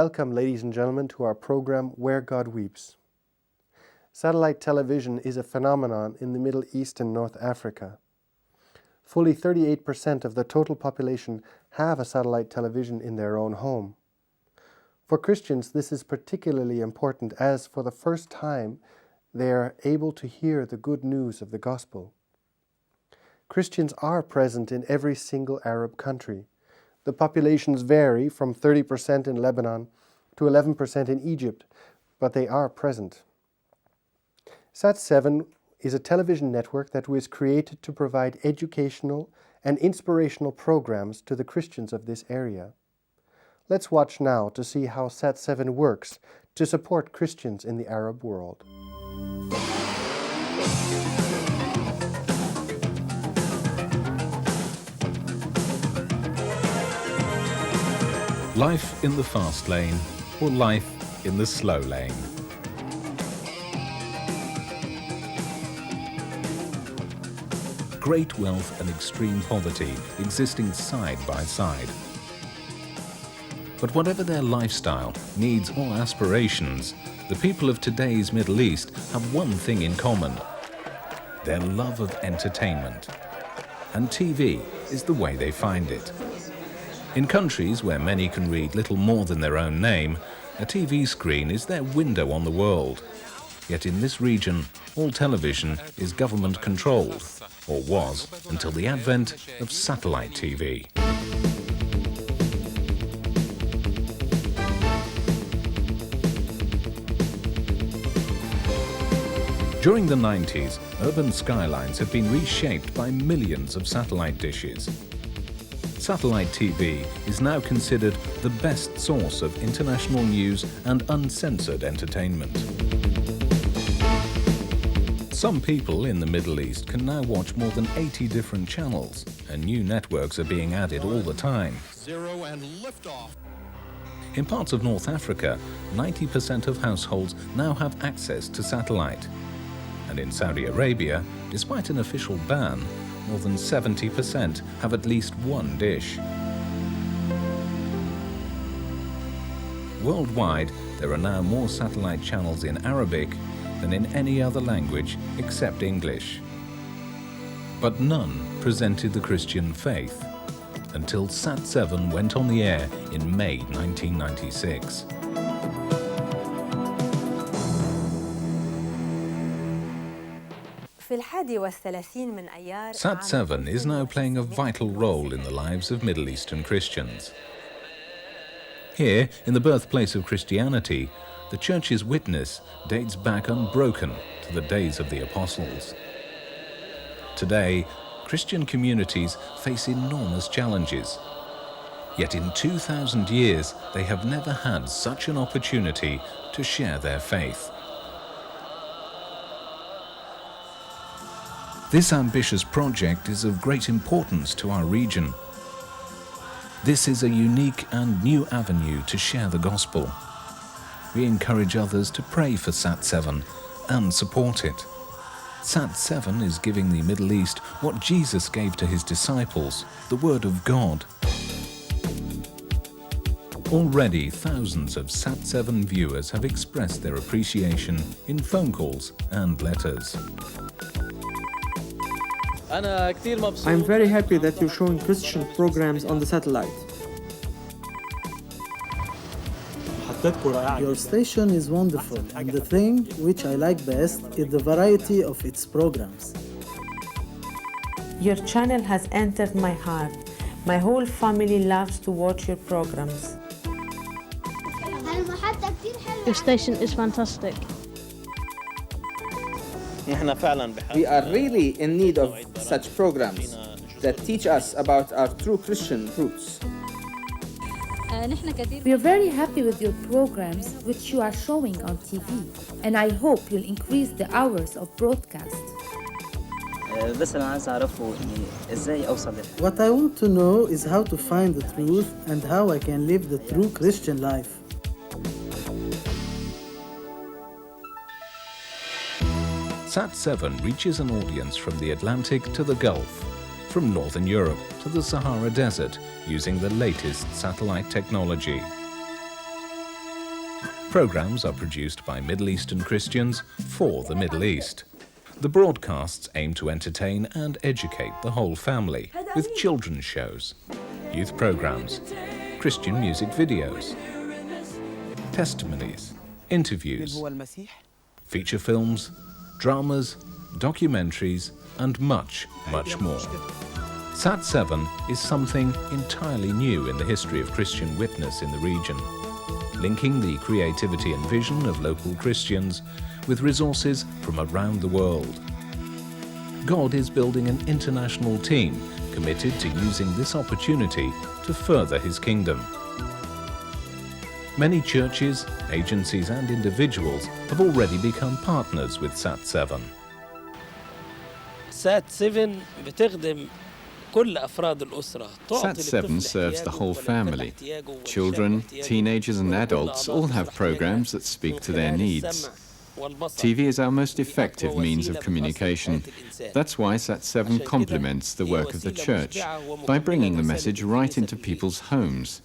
Welcome, ladies and gentlemen, to our program Where God Weeps. Satellite television is a phenomenon in the Middle East and North Africa. Fully 38% of the total population have a satellite television in their own home. For Christians, this is particularly important as, for the first time, they are able to hear the good news of the gospel. Christians are present in every single Arab country. The populations vary from 30% in Lebanon to 11% in Egypt, but they are present. Sat7 is a television network that was created to provide educational and inspirational programs to the Christians of this area. Let's watch now to see how Sat7 works to support Christians in the Arab world. Life in the fast lane or life in the slow lane. Great wealth and extreme poverty existing side by side. But whatever their lifestyle, needs or aspirations, the people of today's Middle East have one thing in common: their love of entertainment. And TV is the way they find it. In countries where many can read little more than their own name, a TV screen is their window on the world. Yet in this region, all television is government-controlled, or was until the advent of satellite TV. During the 90s, urban skylines have been reshaped by millions of satellite dishes. Satellite TV is now considered the best source of international news and uncensored entertainment. Some people in the Middle East can now watch more than 80 different channels, and new networks are being added all the time. Zero and liftoff. In parts of North Africa, 90% of households now have access to satellite. And in Saudi Arabia, despite an official ban, more than 70% have at least one dish. Worldwide, there are now more satellite channels in Arabic than in any other language except English. But none presented the Christian faith until Sat7 went on the air in May 1996. Sat7 is now playing a vital role in the lives of Middle Eastern Christians. Here, in the birthplace of Christianity, the Church's witness dates back unbroken to the days of the Apostles. Today, Christian communities face enormous challenges. Yet in 2,000 years, they have never had such an opportunity to share their faith. This ambitious project is of great importance to our region. This is a unique and new avenue to share the gospel. We encourage others to pray for Sat7 and support it. Sat7 is giving the Middle East what Jesus gave to his disciples, the Word of God. Already, thousands of Sat7 viewers have expressed their appreciation in phone calls and letters. I'm very happy that you're showing Christian programs on the satellite. Your station is wonderful, and the thing which I like best is the variety of its programs. Your channel has entered my heart. My whole family loves to watch your programs. Your station is fantastic. We are really in need of such programs that teach us about our true Christian roots. We are very happy with your programs which you are showing on TV, and I hope you'll increase the hours of broadcast. What I want to know is how to find the truth and how I can live the true Christian life. Sat7 reaches an audience from the Atlantic to the Gulf, from Northern Europe to the Sahara Desert, using the latest satellite technology. Programs are produced by Middle Eastern Christians for the Middle East. The broadcasts aim to entertain and educate the whole family with children's shows, youth programs, Christian music videos, testimonies, interviews, feature films, dramas, documentaries, and much, much more. Sat7 is something entirely new in the history of Christian witness in the region, linking the creativity and vision of local Christians with resources from around the world. God is building an international team committed to using this opportunity to further His kingdom. Many churches, agencies and individuals have already become partners with Sat7. Sat7 serves the whole family. Children, teenagers and adults all have programs that speak to their needs. TV is our most effective means of communication. That's why Sat7 complements the work of the church by bringing the message right into people's homes.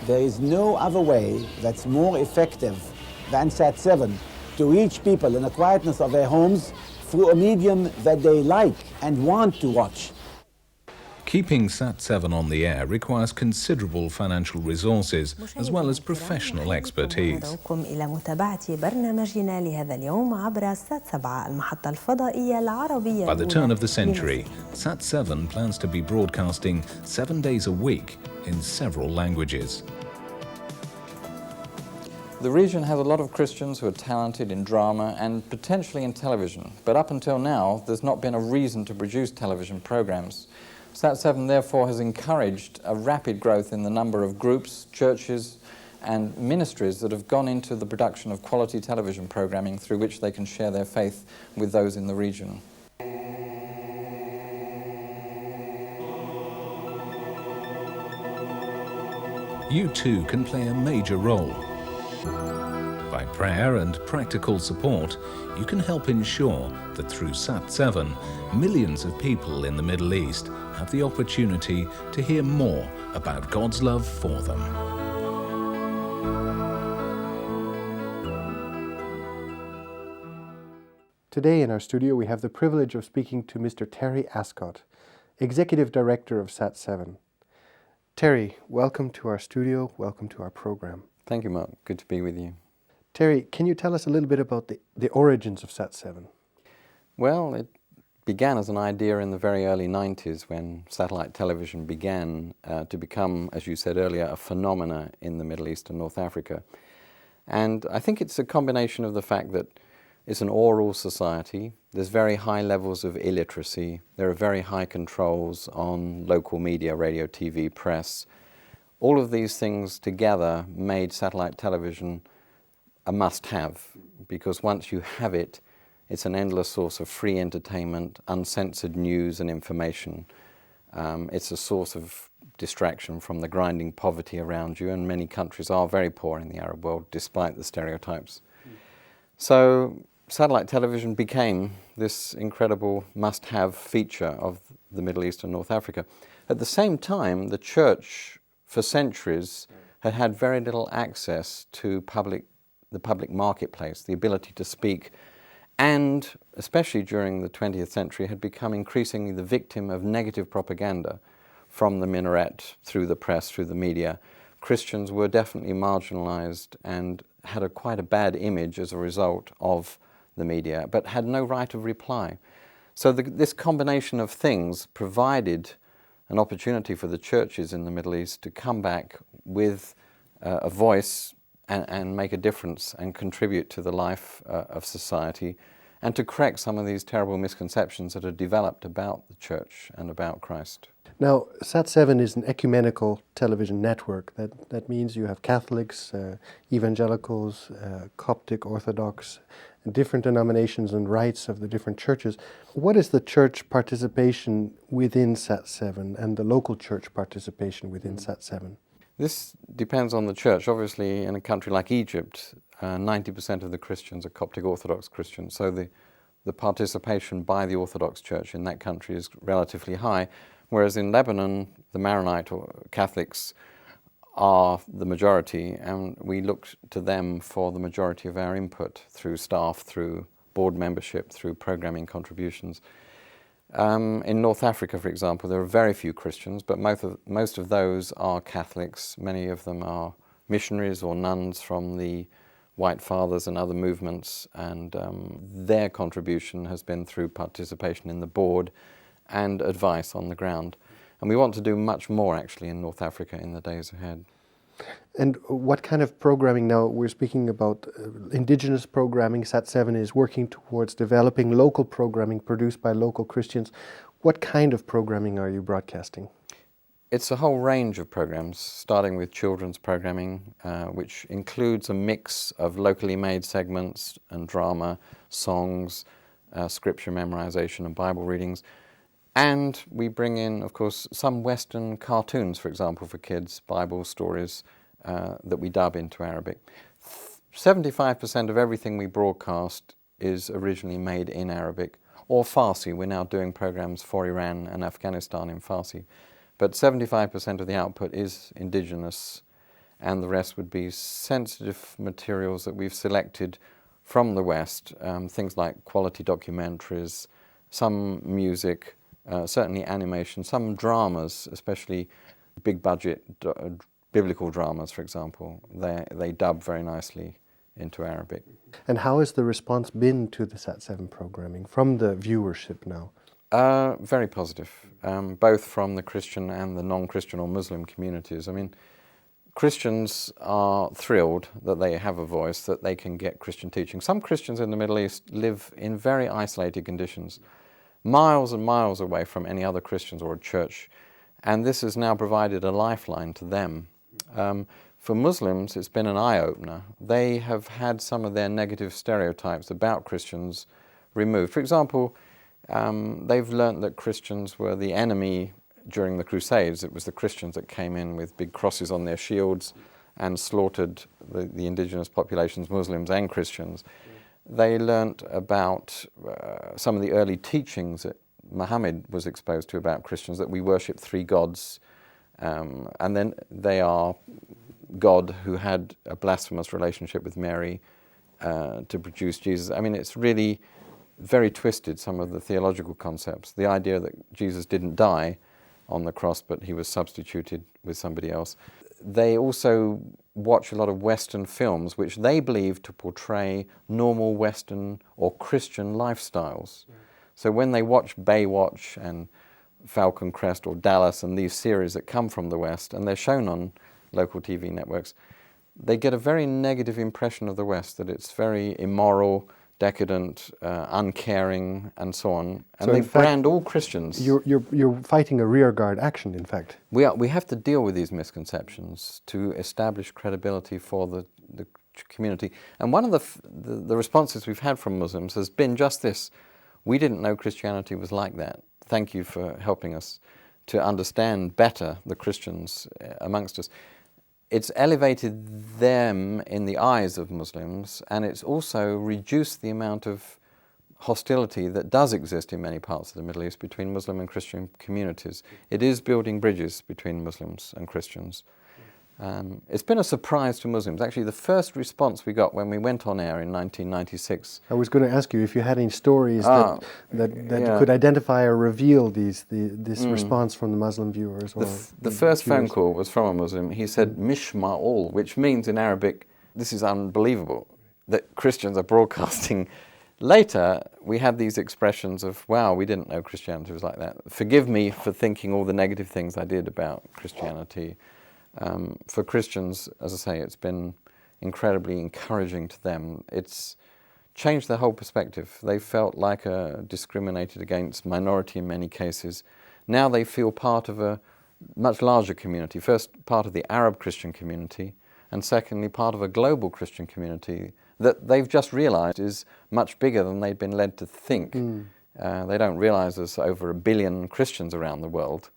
There is no other way that's more effective than Sat7 to reach people in the quietness of their homes through a medium that they like and want to watch. Keeping Sat7 on the air requires considerable financial resources as well as professional expertise. By the turn of the century, Sat7 plans to be broadcasting 7 days a week in several languages. The region has a lot of Christians who are talented in drama and potentially in television, but up until now there's not been a reason to produce television programs. Sat7 therefore has encouraged a rapid growth in the number of groups, churches and ministries that have gone into the production of quality television programming through which they can share their faith with those in the region. You too can play a major role. By prayer and practical support, you can help ensure that through Sat7, millions of people in the Middle East have the opportunity to hear more about God's love for them. Today in our studio we have the privilege of speaking to Mr. Terry Ascott, Executive Director of Sat7. Terry, welcome to our studio, welcome to our program. Thank you, Mark. Good to be with you. Terry, can you tell us a little bit about the origins of Sat7? Well, it began as an idea in the very early 90s when satellite television began to become, as you said earlier, a phenomena in the Middle East and North Africa. And I think it's a combination of the fact that it's an oral society, there's very high levels of illiteracy, there are very high controls on local media, radio, TV, press. All of these things together made satellite television a must-have, because once you have it, it's an endless source of free entertainment, uncensored news and information. It's a source of distraction from the grinding poverty around you, and many countries are very poor in the Arab world, despite the stereotypes. So satellite television became this incredible must-have feature of the Middle East and North Africa. At the same time, the church, for centuries, had had very little access to the public marketplace, the ability to speak, and especially during the 20th century had become increasingly the victim of negative propaganda from the minaret, through the press, through the media. Christians were definitely marginalized and had quite a bad image as a result of the media, but had no right of reply. So this combination of things provided an opportunity for the churches in the Middle East to come back with a voice and make a difference and contribute to the life of society, and to correct some of these terrible misconceptions that had developed about the church and about Christ. Now, Sat7 is an ecumenical television network. That means you have Catholics, evangelicals, Coptic, Orthodox, different denominations and rites of the different churches. What is the church participation within Sat7 and the local church participation within Sat7? This depends on the church. Obviously, in a country like Egypt, 90% of the Christians are Coptic Orthodox Christians, so the participation by the Orthodox Church in that country is relatively high, whereas in Lebanon, the Maronite or Catholics are the majority, and we look to them for the majority of our input through staff, through board membership, through programming contributions. In North Africa, for example, there are very few Christians, but most of those are Catholics. Many of them are missionaries or nuns from the White Fathers and other movements, and their contribution has been through participation in the board and advice on the ground. And we want to do much more, actually, in North Africa in the days ahead. And what kind of programming now? We're speaking about indigenous programming. Sat7 is working towards developing local programming produced by local Christians. What kind of programming are you broadcasting? It's a whole range of programs, starting with children's programming, which includes a mix of locally made segments and drama, songs, scripture memorization and Bible readings. And we bring in, of course, some Western cartoons, for example, for kids, Bible stories that we dub into Arabic. 75% of everything we broadcast is originally made in Arabic or Farsi. We're now doing programs for Iran and Afghanistan in Farsi. But 75% of the output is indigenous, and the rest would be sensitive materials that we've selected from the West, things like quality documentaries, some music, certainly animation, some dramas, especially big budget biblical dramas, for example. They dub very nicely into Arabic. And how has the response been to the Sat7 programming from the viewership now? Very positive, both from the Christian and the non-Christian or Muslim communities. I mean, Christians are thrilled that they have a voice, that they can get Christian teaching. Some Christians in the Middle East live in very isolated conditions, miles and miles away from any other Christians or a church, and this has now provided a lifeline to them. For Muslims, it's been an eye-opener. They have had some of their negative stereotypes about Christians removed. For example, they've learnt that Christians were the enemy during the Crusades. It was the Christians that came in with big crosses on their shields and slaughtered the indigenous populations, Muslims and Christians. They learnt about some of the early teachings that Muhammad was exposed to about Christians, that we worship three gods, and then they are God who had a blasphemous relationship with Mary to produce Jesus. I mean, it's really very twisted, some of the theological concepts. The idea that Jesus didn't die on the cross, but he was substituted with somebody else. They also watch a lot of Western films, which they believe to portray normal Western or Christian lifestyles. So when they watch Baywatch and Falcon Crest or Dallas and these series that come from the West, and they're shown on local TV networks, they get a very negative impression of the West, that it's very immoral, decadent, uncaring, and so on. And so they brand all Christians. You're fighting a rearguard action, in fact. We have to deal with these misconceptions to establish credibility for the community. And one of the responses we've had from Muslims has been just this: we didn't know Christianity was like that. Thank you for helping us to understand better the Christians amongst us. It's elevated them in the eyes of Muslims, and it's also reduced the amount of hostility that does exist in many parts of the Middle East between Muslim and Christian communities. It is building bridges between Muslims and Christians. It's been a surprise to Muslims. Actually, the first response we got when we went on air in 1996... I was going to ask you if you had any stories that could identify or reveal this response from the Muslim viewers. The first phone call was from a Muslim. He said, Mishma'ul, which means in Arabic, this is unbelievable, that Christians are broadcasting. Later, we had these expressions of, wow, we didn't know Christianity was like that. Forgive me for thinking all the negative things I did about Christianity. For Christians, as I say, it's been incredibly encouraging to them. It's changed their whole perspective. They felt like a discriminated against minority in many cases. Now they feel part of a much larger community. First, part of the Arab Christian community, and secondly, part of a global Christian community that they've just realized is much bigger than they'd been led to think. They don't realize there's over 1 billion Christians around the world.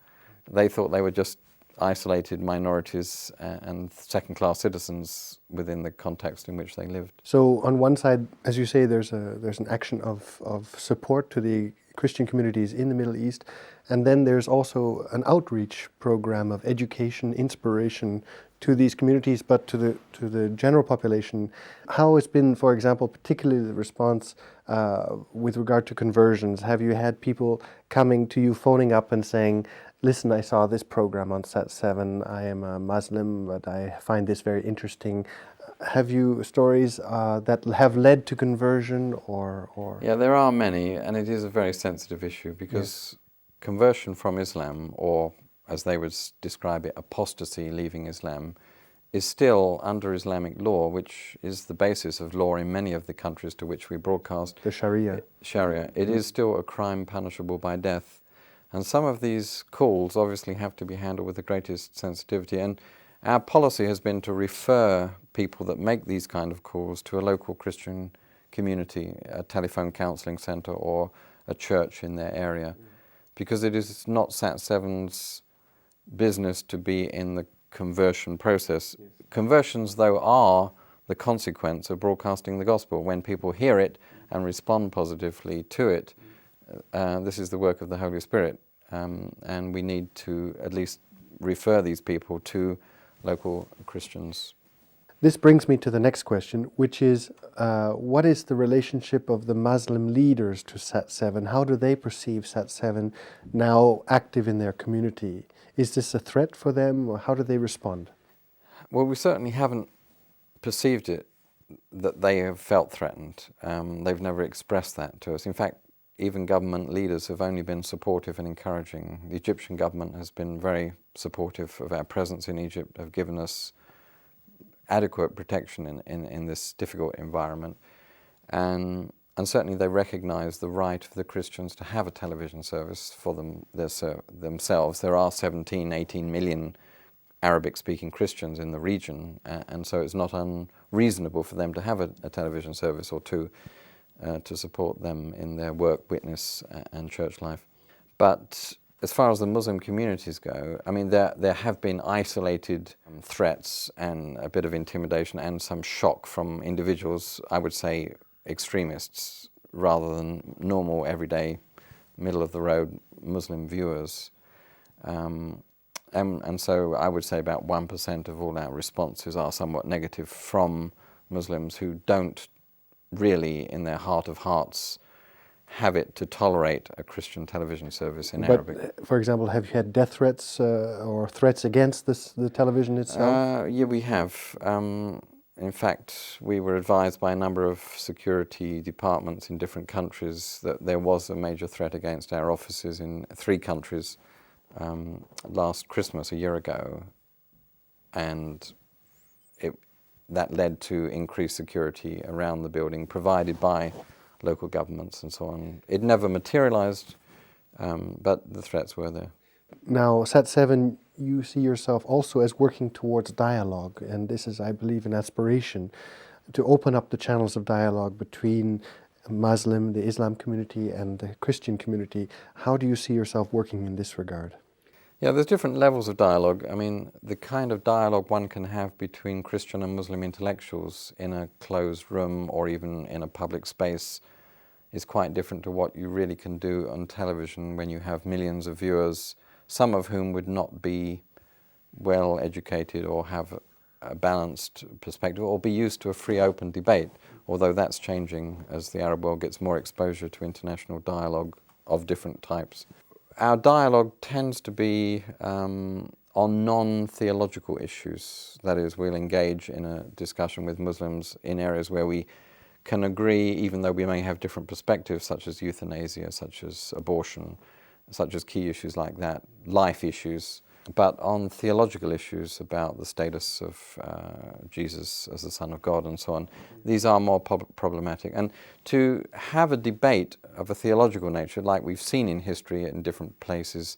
They thought they were just isolated minorities and second-class citizens within the context in which they lived. So on one side, as you say, there's an action of support to the Christian communities in the Middle East, and then there's also an outreach program of education, inspiration to these communities, but to the general population, how has been, for example, particularly the response with regard to conversions? Have you had people coming to you, phoning up and saying, listen, I saw this program on Sat7, I am a Muslim, but I find this very interesting. Have you stories that have led to conversion or? Yeah, there are many, and it is a very sensitive issue because conversion from Islam, or as they would describe it, apostasy, leaving Islam, is still under Islamic law, which is the basis of law in many of the countries to which we broadcast. The Sharia. Sharia. It is still a crime punishable by death. And some of these calls obviously have to be handled with the greatest sensitivity. And our policy has been to refer people that make these kind of calls to a local Christian community, a telephone counselling centre or a church in their area, because it is not Sat7's business to be in the conversion process. Yes. Conversions, though, are the consequence of broadcasting the gospel. When people hear it and respond positively to it, this is the work of the Holy Spirit, and we need to at least refer these people to local Christians. This brings me to the next question, which is, what is the relationship of the Muslim leaders to Sat7? How do they perceive Sat7 now active in their community? Is this a threat for them, or how do they respond? Well, we certainly haven't perceived it that they have felt threatened. They've never expressed that to us. In fact, even government leaders have only been supportive and encouraging. The Egyptian government has been very supportive of our presence in Egypt, have given us adequate protection in this difficult environment. And certainly they recognize the right of the Christians to have a television service for themselves. There are 17, 18 million Arabic-speaking Christians in the region, and so it's not unreasonable for them to have a television service or two to support them in their work, witness, and church life. But as far as the Muslim communities go, I mean, there have been isolated threats and a bit of intimidation and some shock from individuals, I would say extremists, rather than normal, everyday, middle-of-the-road Muslim viewers. And so I would say about 1% of all our responses are somewhat negative from Muslims who don't really, in their heart of hearts, have it to tolerate a Christian television service in Arabic. For example, have you had death threats or threats against the television itself? Yeah, we have. In fact, we were advised by a number of security departments in different countries that there was a major threat against our offices in 3 countries last Christmas, a year ago, and that led to increased security around the building provided by local governments and so on. It never materialized, but the threats were there. Now, Sat7, you see yourself also as working towards dialogue, and this is, I believe, an aspiration to open up the channels of dialogue between Muslim, the Islam community, and the Christian community. How do you see yourself working in this regard? Yeah, there's different levels of dialogue. I mean, the kind of dialogue one can have between Christian and Muslim intellectuals in a closed room or even in a public space is quite different to what you really can do on television when you have millions of viewers, some of whom would not be well educated or have a balanced perspective or be used to a free, open debate, although that's changing as the Arab world gets more exposure to international dialogue of different types. Our dialogue tends to be on non-theological issues. That is, we'll engage in a discussion with Muslims in areas where we can agree, even though we may have different perspectives, such as euthanasia, such as abortion, such as key issues like that, life issues, but on theological issues about the status of Jesus as the Son of God and so on. These are more problematic. And to have a debate of a theological nature, like we've seen in history in different places,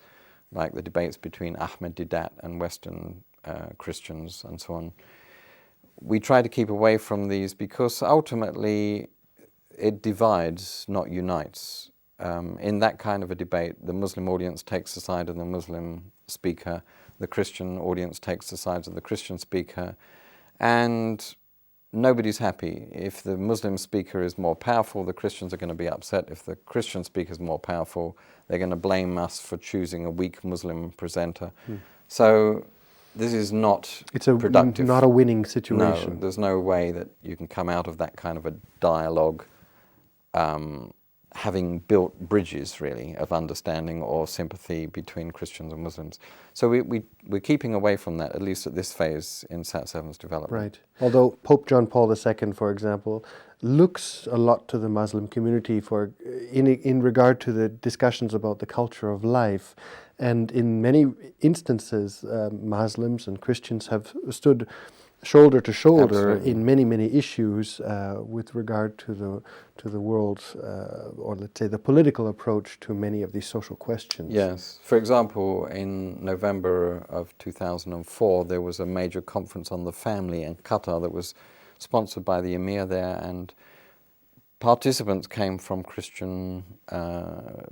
like the debates between Ahmed Didat and Western Christians and so on, we try to keep away from these because ultimately it divides, not unites. In that kind of a debate, the Muslim audience takes the side of the Muslim speaker, the Christian audience takes the side of the Christian speaker, and nobody's happy. If the Muslim speaker is more powerful, the Christians are going to be upset. If the Christian speaker is more powerful, they're going to blame us for choosing a weak Muslim presenter. So this is not it's productive. not a winning situation. No, there's no way that you can come out of that kind of a dialogue having built bridges, really, of understanding or sympathy between Christians and Muslims. So we're keeping away from that, at least at this phase in Sat7's development. Right. Although Pope John Paul II, for example, looks a lot to the Muslim community in regard to the discussions about the culture of life. And in many instances, Muslims and Christians have stood shoulder to shoulder Absolutely. in many, many issues with regard to the world, or let's say the political approach to many of these social questions. Yes. For example, in November of 2004, there was a major conference on the family in Qatar that was sponsored by the Emir there, and participants came from Christian,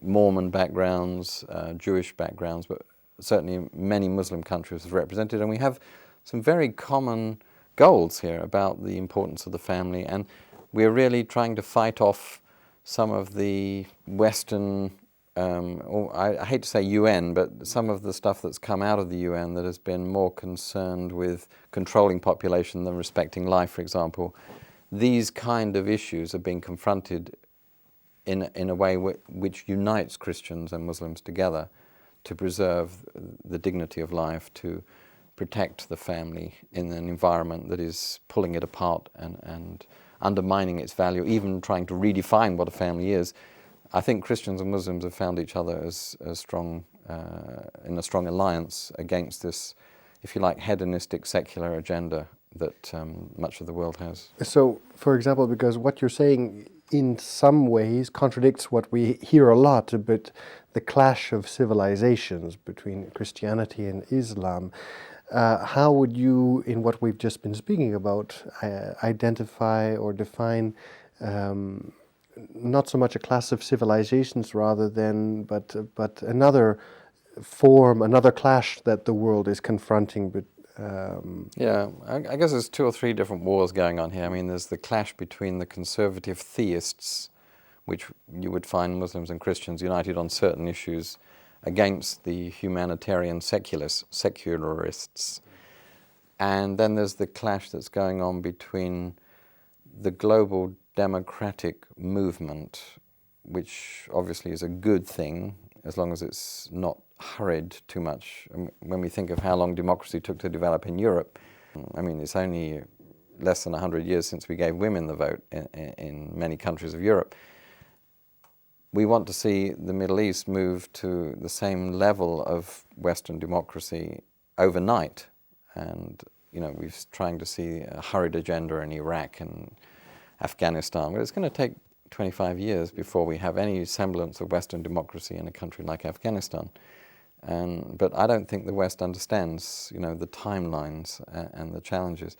Mormon backgrounds, Jewish backgrounds, but certainly many Muslim countries were represented, and we have some very common goals here about the importance of the family, and we're really trying to fight off some of the Western, or I hate to say UN, but some of the stuff that's come out of the UN that has been more concerned with controlling population than respecting life, for example. These kind of issues are being confronted in a way which unites Christians and Muslims together to preserve the dignity of life, to protect the family in an environment that is pulling it apart and undermining its value, even trying to redefine what a family is. I think Christians and Muslims have found each other as strong, in a strong alliance against this, if you like, hedonistic secular agenda that much of the world has. So, for example, because what you're saying in some ways contradicts what we hear a lot about the clash of civilizations between Christianity and Islam. How would you, in what we've just been speaking about, identify or define not so much a class of civilizations rather than, but another form, another clash that the world is confronting? Yeah, I guess there's 2 or 3 different wars going on here. I mean, there's the clash between the conservative theists, which you would find Muslims and Christians united on certain issues, against the humanitarian secularists. And then there's the clash that's going on between the global democratic movement, which obviously is a good thing, as long as it's not hurried too much. When we think of how long democracy took to develop in Europe, I mean, it's only less than 100 years since we gave women the vote in many countries of Europe. We want to see the Middle East move to the same level of Western democracy overnight. And, you know, we're trying to see a hurried agenda in Iraq and Afghanistan. But it's going to take 25 years before we have any semblance of Western democracy in a country like Afghanistan. But I don't think the West understands, you know, the timelines and the challenges.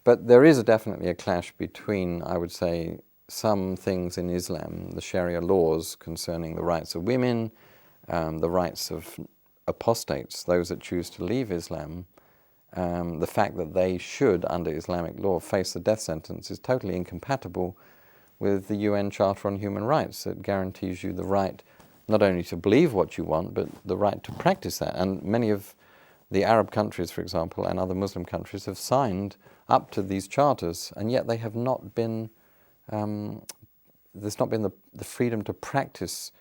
But there is definitely a clash between, I would say, some things in Islam, the Sharia laws concerning the rights of women, the rights of apostates, those that choose to leave Islam, the fact that they should, under Islamic law, face the death sentence is totally incompatible with the UN Charter on Human Rights that guarantees you the right not only to believe what you want, but the right to practice that. And many of the Arab countries, for example, and other Muslim countries have signed up to these charters, and yet they have not been there's not been the freedom to practice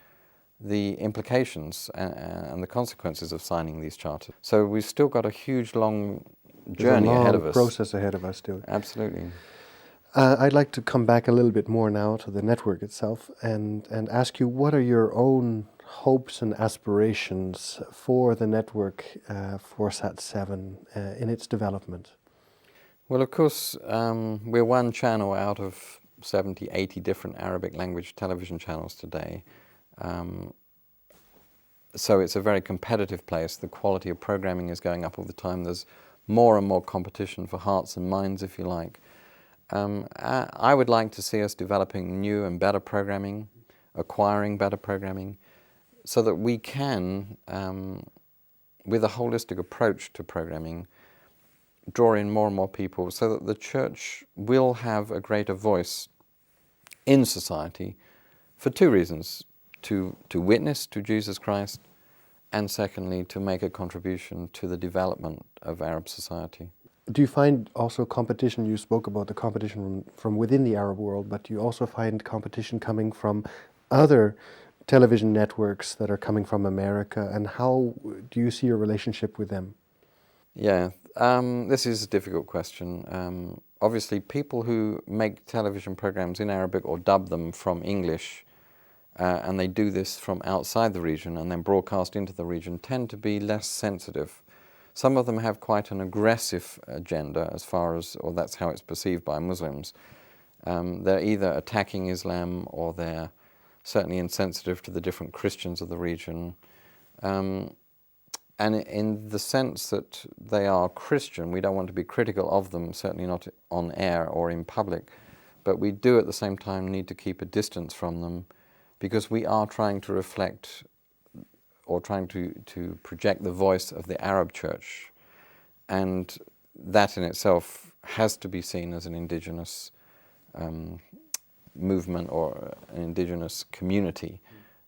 the implications and the consequences of signing these charters. So we've still got a huge, long journey ahead of us. Process ahead of us still. Absolutely. I'd like to come back a little bit more now to the network itself and ask you, what are your own hopes and aspirations for the network, for Sat7 in its development? Well, of course, we're one channel out of 70, 80 different Arabic language television channels today. So it's a very competitive place. The quality of programming is going up all the time. There's more and more competition for hearts and minds, if you like. I would like to see us developing new and better programming, acquiring better programming, so that we can, with a holistic approach to programming, draw in more and more people so that the church will have a greater voice in society for 2 reasons: to witness to Jesus Christ and secondly, to make a contribution to the development of Arab society. Do you find also competition? You spoke about the competition from within the Arab world, but do you also find competition coming from other television networks that are coming from America, and how do you see your relationship with them? Yeah, this is a difficult question. Obviously, people who make television programs in Arabic or dub them from English, and they do this from outside the region and then broadcast into the region, tend to be less sensitive. Some of them have quite an aggressive agenda as far as, or that's how it's perceived by Muslims. They're either attacking Islam or they're certainly insensitive to the different Christians of the region. And in the sense that they are Christian, we don't want to be critical of them, certainly not on air or in public, but we do at the same time need to keep a distance from them, because we are trying to reflect or trying to project the voice of the Arab church. And that in itself has to be seen as an indigenous movement or an indigenous community,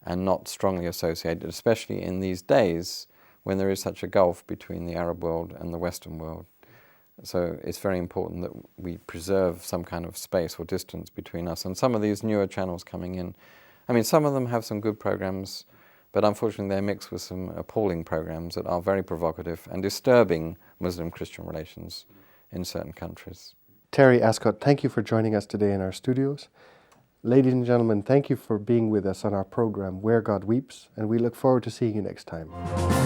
and not strongly associated, especially in these days when there is such a gulf between the Arab world and the Western world. So it's very important that we preserve some kind of space or distance between us and some of these newer channels coming in. I mean, some of them have some good programs, but unfortunately they're mixed with some appalling programs that are very provocative and disturbing Muslim-Christian relations in certain countries. Terry Ascott, thank you for joining us today in our studios. Ladies and gentlemen, thank you for being with us on our program, Where God Weeps, and we look forward to seeing you next time.